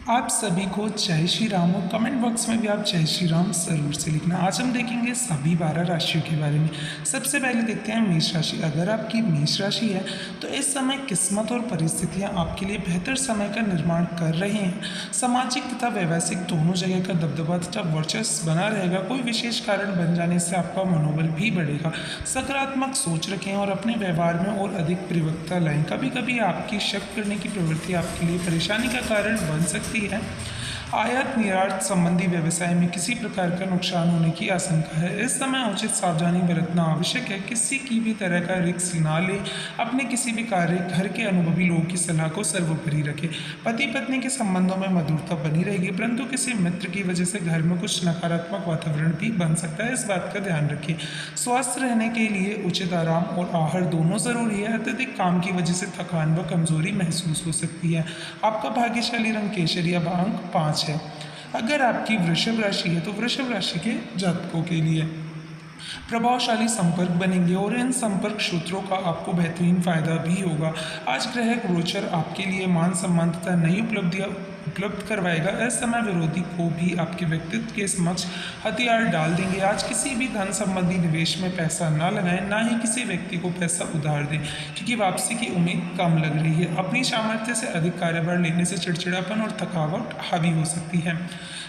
आप सभी को जय श्री राम और कमेंट बॉक्स में भी आप जय श्री राम जरूर से लिखना। आज हम देखेंगे सभी 12 राशियों के बारे में। सबसे पहले देखते हैं मेष राशि। अगर आपकी मेष राशि है तो इस समय किस्मत और परिस्थितियां आपके लिए बेहतर समय का निर्माण कर रही हैं। सामाजिक तथा व्यवसायिक दोनों जगह का दबदबा तथा वर्चस्व बना रहेगा। कोई विशेष कारण बन जाने से आपका मनोबल भी बढ़ेगा। सकारात्मक सोच रखें और अपने व्यवहार में और अधिक परिपक्वता लाएं। कभी कभी आपकी शक करने की प्रवृत्ति आपके लिए परेशानी का कारण बन सकती है। आयात निर्यात संबंधी व्यवसाय में किसी प्रकार का नुकसान होने की आशंका है। इस समय उचित सावधानी बरतना आवश्यक है। किसी की भी तरह का रिस्क ना ले। अपने किसी भी कार्य घर के अनुभवी लोगों की सलाह को सर्वोपरि रखें। पति पत्नी के संबंधों में मधुरता बनी रहेगी, परंतु किसी मित्र की वजह से घर में कुछ नकारात्मक वातावरण भी बन सकता है। इस बात का ध्यान रखें। स्वस्थ रहने के लिए उचित आराम और आहार दोनों जरूरी है। अत्यधिक काम की वजह से थकान व कमजोरी महसूस हो सकती है। आपका भाग्यशाली रंग केसरिया व अंक 5 है। अगर आपकी वृषभ राशि है तो वृषभ राशि के जातकों के लिए प्रभावशाली संपर्क बनेंगे और इन संपर्क सूत्रों का आपको बेहतरीन फायदा भी होगा। आज ग्रह गोचर आपके लिए मान सम्मान तथा नई उपलब्धियां उपलब्ध करवाएगा। इस समय विरोधी को भी आपके व्यक्तित्व के समक्ष हथियार डाल देंगे। आज किसी भी धन संबंधी निवेश में पैसा ना लगाएं, ना ही किसी व्यक्ति को पैसा उधार दें, क्योंकि वापसी की उम्मीद कम लग रही है। अपनी सामर्थ्य से अधिक कार्यभार लेने से चिड़चिड़ापन और थकावट हावी हो सकती है।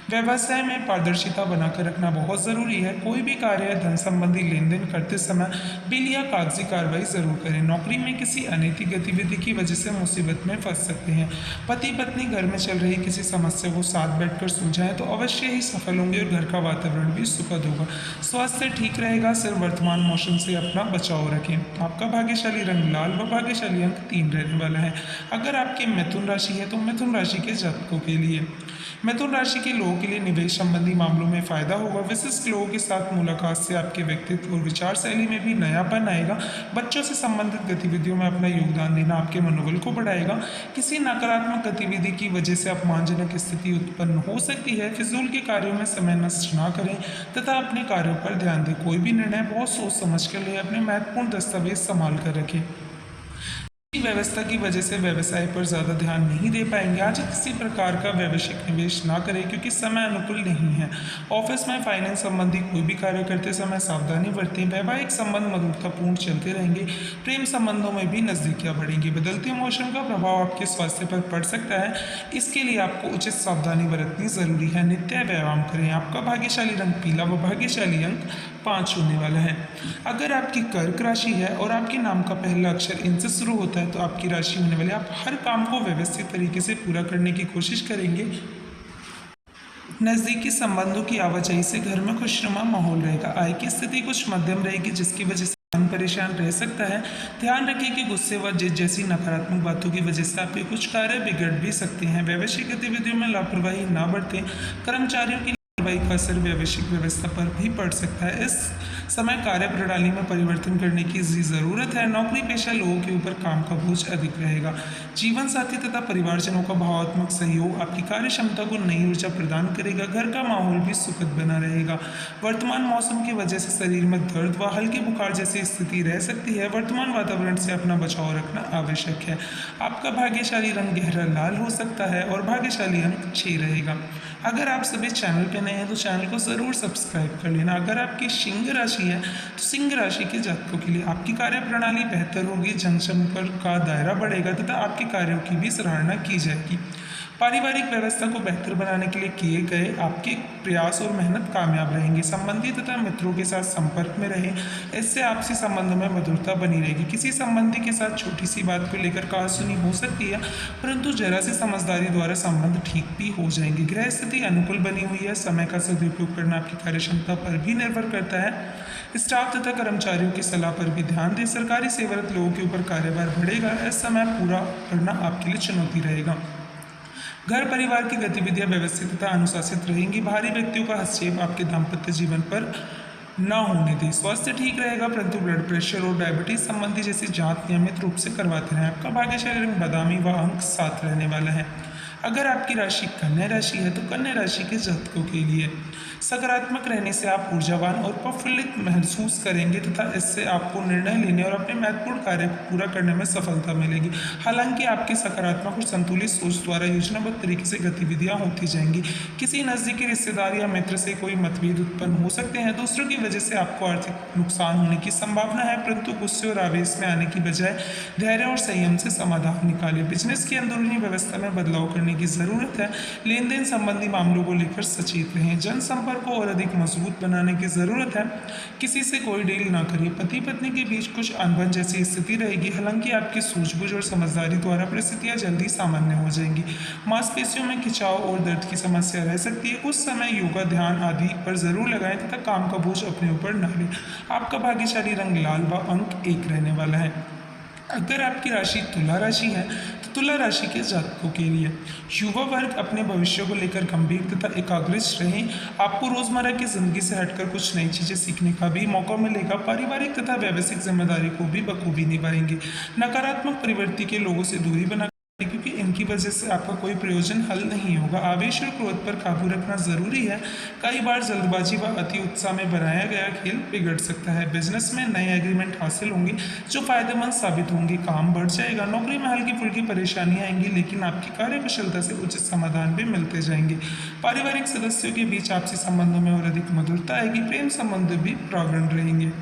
व्यवसाय में पारदर्शिता बनाकर रखना बहुत जरूरी है। कोई भी कार्य या धन संबंधी लेन देन करते समय बिल या कागजी कार्रवाई जरूर करें। नौकरी में किसी अनैतिक गतिविधि की वजह से मुसीबत में फंस सकते हैं। पति पत्नी घर में चल रही किसी समस्या को साथ बैठकर सुलझाएं तो अवश्य ही सफल होंगे और घर का वातावरण भी सुखद होगा। स्वास्थ्य ठीक रहेगा। सिर्फ वर्तमान मौसम से अपना बचाव रखें। आपका भाग्यशाली रंग लाल व भाग्यशाली अंक 3 रहने वाला है। अगर आपकी मिथुन राशि है तो मिथुन राशि के जातकों के लिए मिथुन राशि के लोगों के लिए निवेश संबंधी मामलों में फायदा होगा। विशिष्ट लोगों के साथ मुलाकात से आपके व्यक्तित्व और विचार शैली में भी नयापन आएगा। बच्चों से संबंधित गतिविधियों में अपना योगदान देना आपके मनोबल को बढ़ाएगा। किसी नकारात्मक गतिविधि की वजह से अपमानजनक स्थिति उत्पन्न हो सकती है। फिजूल के कार्यों में समय नष्ट न करें तथा अपने कार्यों पर ध्यान दें। कोई भी निर्णय बहुत सोच समझ कर ले। अपने महत्वपूर्ण दस्तावेज संभाल कर रखें। व्यवस्था की वजह से व्यवसाय पर ज़्यादा ध्यान नहीं दे पाएंगे। आज किसी प्रकार का वैश्विक निवेश ना करें, क्योंकि समय अनुकूल नहीं है। ऑफिस में फाइनेंस संबंधी कोई भी कार्य करते समय सावधानी बरतें। वैवाहिक संबंध मधुरतापूर्ण चलते रहेंगे। प्रेम संबंधों में भी नजदीकियां बढ़ेंगी। बदलते मौसम का प्रभाव आपके स्वास्थ्य पर पड़ सकता है, इसके लिए आपको उचित सावधानी बरतनी जरूरी है। नित्य व्यायाम करें। आपका भाग्यशाली रंग पीला व भाग्यशाली अंक 5 होने वाला है। अगर आपकी कर्क राशि है और आपके नाम का पहला अक्षर इनसे शुरू होता है तो आपकी राशि होने वाली आप हर काम को व्यवस्थित तरीके से पूरा करने की कोशिश करेंगे। नज़दीकी संबंधों की आवाजाही से घर में खुशनुमा माहौल रहेगा। आय की स्थिति कुछ मध्यम रहेगी, जिसकी वजह से मन परेशान रह सकता है। ध्यान रखें कि गुस्से व जिद जैसी नकारात्मक बातों की वजह से आपके कुछ कार्य बिगड़ भी सकते हैं। व्यावसायिक गतिविधियों में लापरवाही ना बरतें। कर्मचारियों की लापरवाही का असर व्यावसायिक व्यवस्था पर भी पड़ सकता है। इस समय कार्य प्रणाली में परिवर्तन करने की जरूरत है। नौकरी पेशा लोगों के ऊपर काम का बोझ अधिक रहेगा। जीवन साथी तथा परिवारजनों का भावात्मक सहयोग आपकी कार्य क्षमता को नई ऊर्जा प्रदान करेगा। घर का माहौल भी सुखद बना रहेगा। वर्तमान मौसम की वजह से शरीर में दर्द व हल्के बुखार जैसी स्थिति रह सकती है। वर्तमान वातावरण से अपना बचाव रखना आवश्यक है। आपका भाग्यशाली रंग गहरा लाल हो सकता है और भाग्यशाली अंक 6 रहेगा। अगर आप सभी चैनल पे नए हैं तो चैनल को ज़रूर सब्सक्राइब कर लेना। अगर आपकी सिंह राशि है तो सिंह राशि के जातकों के लिए आपकी कार्य प्रणाली बेहतर होगी। जनसंपर्क का दायरा बढ़ेगा तथा आपके कार्यों की भी सराहना की जाएगी। पारिवारिक व्यवस्था को बेहतर बनाने के लिए किए गए आपके प्रयास और मेहनत कामयाब रहेंगे। संबंधी तथा मित्रों के साथ संपर्क में रहें, इससे आपसी संबंधों में मधुरता बनी रहेगी। किसी संबंधी के साथ छोटी सी बात को लेकर कहासुनी हो सकती है, परंतु जरा सी समझदारी द्वारा संबंध ठीक भी हो जाएंगे। ग्रह स्थिति अनुकूल बनी हुई है। समय का सदुपयोग करना आपकी कार्य क्षमता पर भी निर्भर करता है। स्टाफ तथा कर्मचारियों की सलाह पर भी ध्यान दें। सरकारी सेवारत लोगों के ऊपर कार्यभार बढ़ेगा। इस समय पूरा करना आपके लिए चुनौती रहेगा। घर परिवार की गतिविधियां व्यवस्थित तथा अनुशासित रहेंगी। भारी व्यक्तियों का हस्तक्षेप आपके दाम्पत्य जीवन पर न होने दें। स्वास्थ्य ठीक रहेगा, परंतु ब्लड प्रेशर और डायबिटीज संबंधी जैसी जांच नियमित रूप से करवाते रहें। आपका भाग्यशाली रंग बादामी व अंक 7 रहने वाला है। अगर आपकी राशि कन्या राशि है तो कन्या राशि के जातकों के लिए सकारात्मक रहने से आप ऊर्जावान और प्रफुल्लित महसूस करेंगे तथा इससे आपको निर्णय लेने और अपने महत्वपूर्ण कार्य को पूरा करने में सफलता मिलेगी। हालांकि आपकी सकारात्मक और संतुलित सोच द्वारा योजनाबद्ध तरीके से गतिविधियां होती जाएंगी। किसी नजदीकी रिश्तेदार या मित्र से कोई मतभेद उत्पन्न हो सकते हैं। दूसरों की वजह से आपको आर्थिक नुकसान होने की संभावना है, परंतु गुस्से और आवेश में आने की बजाय धैर्य और संयम से समाधान निकालें। बिजनेस की अंदरूनी व्यवस्था में बदलाव करने की जरूरत है। लेन देन संबंधी मामलों को लेकर सचेत रहें। जनसंपर्क को और अधिक मजबूत बनाने की जरूरत है। किसी से कोई डील ना करें। पति पत्नी के बीच कुछ अनबन जैसी स्थिति रहेगी। हालांकि आपकी सूझबूझ और समझदारी द्वारा परिस्थितियां जल्दी सामान्य हो जाएंगी। मांसपेशियों में खिंचाव और दर्द की समस्या रह सकती है। कुछ समय योगा, ध्यान आदि पर जरूर लगाएं तथा काम का बोझ अपने ऊपर न लें। आपका भाग्यशाली रंग लाल व अंक 1 रहने वाला है। अगर आपकी राशि तुला राशि है तो तुला राशि के जातकों के लिए युवा वर्ग अपने भविष्य को लेकर गंभीर तथा एकाग्रचित रहें। आपको रोजमर्रा की जिंदगी से हटकर कुछ नई चीजें सीखने का भी मौका मिलेगा। पारिवारिक तथा व्यावसायिक जिम्मेदारी को भी बखूबी निभाएंगे। नकारात्मक प्रवृत्ति के लोगों से दूरी बना, क्योंकि इनकी वजह से आपका कोई प्रयोजन हल नहीं होगा। आवेश और क्रोध पर काबू रखना जरूरी है। कई बार जल्दबाजी व अति उत्साह में बनाया गया खेल बिगड़ सकता है। बिजनेस में नए एग्रीमेंट हासिल होंगे जो फायदेमंद साबित होंगे। काम बढ़ जाएगा। नौकरी में हल्की फुल्की परेशानियां आएंगी, लेकिन आपकी कार्यकुशलता से उचित समाधान भी मिलते जाएंगे। पारिवारिक सदस्यों के बीच आपसी संबंधों में और अधिक मधुरता आएगी। प्रेम संबंध भी प्रगाढ़ रहेंगे।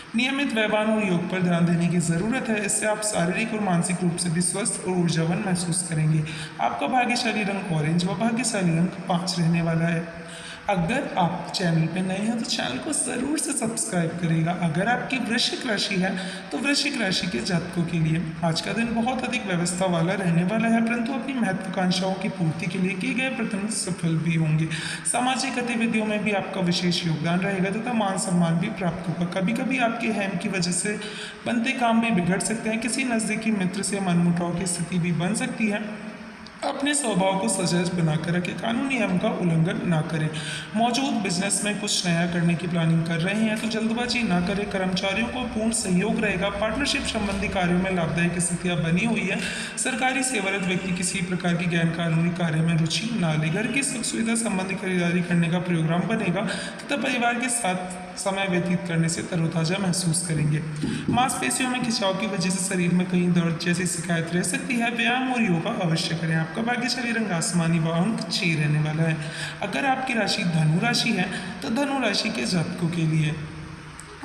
नियमित व्यायाम और योग पर ध्यान देने की जरूरत है। इससे आप शारीरिक और मानसिक रूप से भी स्वस्थ और ऊर्जावान महसूस करेंगे। आपका भाग्यशाली रंग ऑरेंज व भाग्यशाली अंक 5 रहने वाला है। अगर आप चैनल पे नए हैं तो चैनल को ज़रूर से सब्सक्राइब करेगा। अगर आपकी वृश्चिक राशि है तो वृश्चिक राशि के जातकों के लिए आज का दिन बहुत अधिक व्यवस्था वाला रहने वाला है, परंतु अपनी महत्वाकांक्षाओं की पूर्ति के लिए किए गए प्रयत्न सफल भी होंगे। सामाजिक गतिविधियों में भी आपका विशेष योगदान रहेगा तथा मान सम्मान भी प्राप्त होगा। कभी कभी आपके अहम की वजह से बनते काम भी बिगड़ सकते हैं। किसी नज़दीकी मित्र से मनमुटाव की स्थिति भी बन सकती है। अपने स्वभाव को सजग बनाकर रखें। कानूनी नियम का उल्लंघन ना करें। मौजूद बिजनेस में कुछ नया करने की प्लानिंग कर रहे हैं तो जल्दबाजी ना करें। कर्मचारियों को पूर्ण सहयोग रहेगा। पार्टनरशिप संबंधी कार्यों में लाभदायक स्थितियां बनी हुई है। सरकारी सेवारत व्यक्ति किसी प्रकार की गैर कानूनी कार्य में रुचि ना ले। घर की सुख सुविधा संबंधी खरीदारी करने का प्रोग्राम बनेगा तथा परिवार के साथ समय व्यतीत करने से तरोताजा महसूस करेंगे। मांसपेशियों में खिंचाव की वजह से शरीर में कहीं दर्द जैसी शिकायत रह सकती है। व्यायाम और योगा अवश्य करें। आपका भाग्यशाली रंग आसमानी व अंक 6 रहने वाला है। अगर आपकी राशि धनु राशि है तो धनु राशि के जातकों के लिए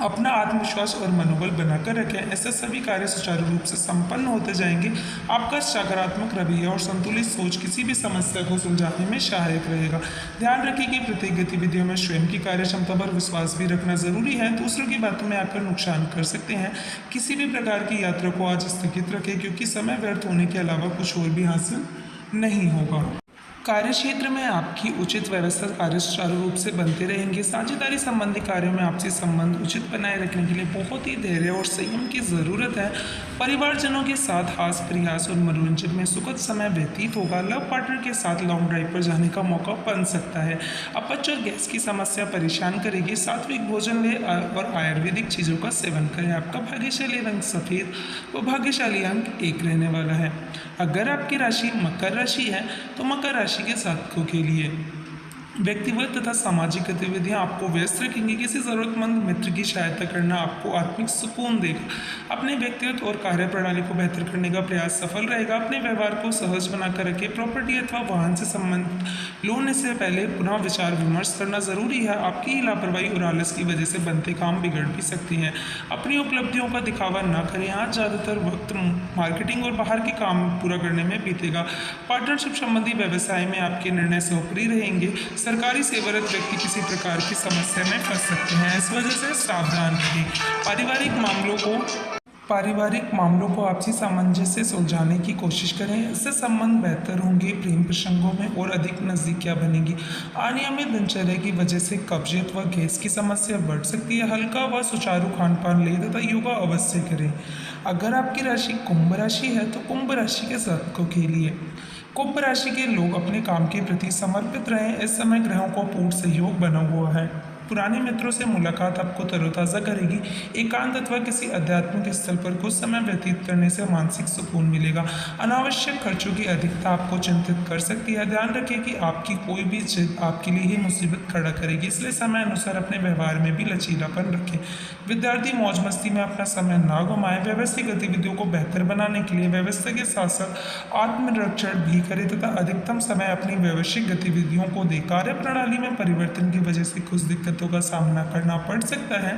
अपना आत्मविश्वास और मनोबल बनाकर रखें। ऐसे सभी कार्य सुचारू रूप से संपन्न होते जाएंगे। आपका सकारात्मक रवैया और संतुलित सोच किसी भी समस्या को सुलझाने में सहायक रहेगा। ध्यान रखें कि प्रत्येक गतिविधियों में स्वयं की कार्य क्षमता पर विश्वास भी रखना जरूरी है। दूसरों की बातों में आकर नुकसान कर सकते हैं। किसी भी प्रकार की यात्रा को आज स्थगित रखें, क्योंकि समय व्यर्थ होने के अलावा कुछ और भी हासिल नहीं होगा। कार्यक्षेत्र में आपकी उचित व्यवस्था कार्य सुचारू रूप से बनते रहेंगे। साझेदारी संबंधी कार्यों में आपसी संबंध उचित बनाए रखने के लिए बहुत ही धैर्य और संयम की जरूरत है। परिवारजनों के साथ हास्य प्रयास और मनोरंजन में सुखद समय व्यतीत होगा। लव पार्टनर के साथ लॉन्ग ड्राइव पर जाने का मौका बन सकता है। अपच और गैस की समस्या परेशान करेगी। सात्विक भोजन लें और आयुर्वेदिक चीज़ों का सेवन करें। आपका भाग्यशाली रंग सफ़ेद व भाग्यशाली अंक 1 रहने वाला है। अगर आपकी राशि मकर राशि है तो मकर राशि के जातकों के लिए व्यक्तिगत तथा सामाजिक गतिविधियां आपको व्यस्त रखेंगी। किसी जरूरतमंद मित्र की सहायता करना आपको आत्मिक सुकून देगा। अपने व्यक्तिगत और कार्य प्रणाली को बेहतर करने का प्रयास सफल रहेगा। अपने व्यवहार को सहज बनाकर रखें। प्रॉपर्टी अथवा वाहन से संबंध लेने से पहले पुनः विचार विमर्श करना जरूरी है। आपकी लापरवाही और आलस की वजह से बनते काम बिगड़ भी सकते हैं। अपनी उपलब्धियों का दिखावा न करें। आज ज़्यादातर वक्त मार्केटिंग और बाहर के काम पूरा करने में बीतेगा। पार्टनरशिप संबंधी व्यवसाय में आपके निर्णय से ऊपरी रहेंगे। सरकारी सेवारत व्यक्ति किसी प्रकार की समस्या में फंस सकते हैं, इस वजह से सावधान रहें। पारिवारिक मामलों को आपसी सामंजस्य से सुलझाने की कोशिश करें। इससे संबंध बेहतर होंगे। प्रेम प्रसंगों में और अधिक नजदीकियां बनेगी। अनियमित दिनचर्या की वजह से कब्जियत व गैस की समस्या बढ़ सकती है। हल्का व सुचारू खान पान लें तथा योगा अवश्य करें। अगर आपकी राशि कुंभ राशि है तो कुंभ राशि के जातकों के लिए कुंभ राशि के लोग अपने काम के प्रति समर्पित रहें। इस समय ग्रहों का पूर्ण सहयोग बना हुआ है। पुराने मित्रों से मुलाकात आपको तरोताज़ा करेगी। एकांत अथवा किसी आध्यात्मिक स्थल पर कुछ समय व्यतीत करने से मानसिक सुकून मिलेगा। अनावश्यक खर्चों की अधिकता आपको चिंतित कर सकती है। ध्यान रखें कि आपकी कोई भी जिद आपके लिए ही मुसीबत खड़ा करेगी, इसलिए समय अनुसार अपने व्यवहार में भी लचीलापन रखें। विद्यार्थी मौज मस्ती में अपना समय ना गंवाएं। व्यवस्थित गतिविधियों को बेहतर बनाने के लिए व्यवस्था के साथ साथ आत्मनिरीक्षण भी करें तथा अधिकतम समय अपनी व्यवसायिक गतिविधियों को दें। कार्य प्रणाली में परिवर्तन की वजह से कुछ दिक्कतों का सामना करना पड़ सकता है।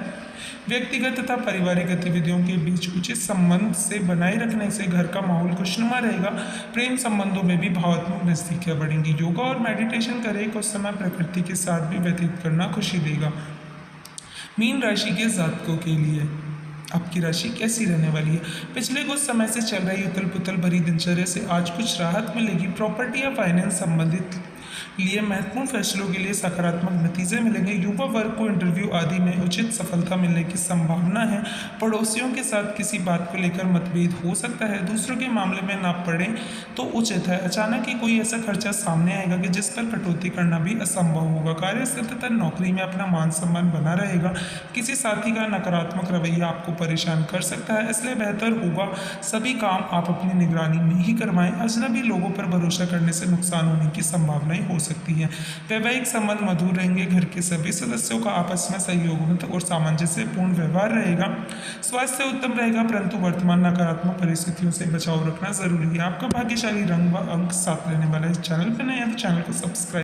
व्यक्तिगत तथा पारिवारिक गतिविधियों के बीच उचित संबंध से बनाए रखने से घर का माहौल खुशनुमा रहेगा। प्रेम संबंधों में भी भावनात्मक नजदीकियां बढ़ेंगी। योगा और मेडिटेशन करें, कुछ समय प्रकृति के साथ भी व्यतीत करना खुशी देगा। मीन राशि के जातकों के लिए आपकी राशि कैसी रहने वाली है? पिछले कुछ समय से चल रही उथल पुथल भरी दिनचर्या से आज कुछ राहत मिलेगी। प्रॉपर्टी या फाइनेंस संबंधित लिए महत्वपूर्ण फैसलों के लिए सकारात्मक नतीजे मिलेंगे। युवा वर्ग को इंटरव्यू आदि में उचित सफलता मिलने की संभावना है। पड़ोसियों के साथ किसी बात को लेकर मतभेद हो सकता है। दूसरों के मामले में ना पड़े तो उचित है। अचानक ही कोई ऐसा खर्चा सामने आएगा कि जिस पर कटौती करना भी असंभव होगा। कार्यस्थल तथा नौकरी में अपना मान सम्मान बना रहेगा। किसी साथी का नकारात्मक रवैया आपको परेशान कर सकता है, इसलिए बेहतर होगा सभी काम आप अपनी निगरानी में ही करवाएं। अजनबी लोगों पर भरोसा करने से नुकसान होने की संभावनाएं हो सकती है। वैवाहिक संबंध मधुर रहेंगे। घर के सभी सदस्यों का आपस में सहयोग और सामंजस्यपूर्ण व्यवहार रहेगा। स्वास्थ्य उत्तम रहेगा, परंतु वर्तमान नकारात्मक परिस्थितियों से बचाव रखना जरूरी है। आपका भाग्यशाली रंग व अंक 7 रहने वाला है। इस चैनल पर नए हैं तो चैनल को सब्सक्राइब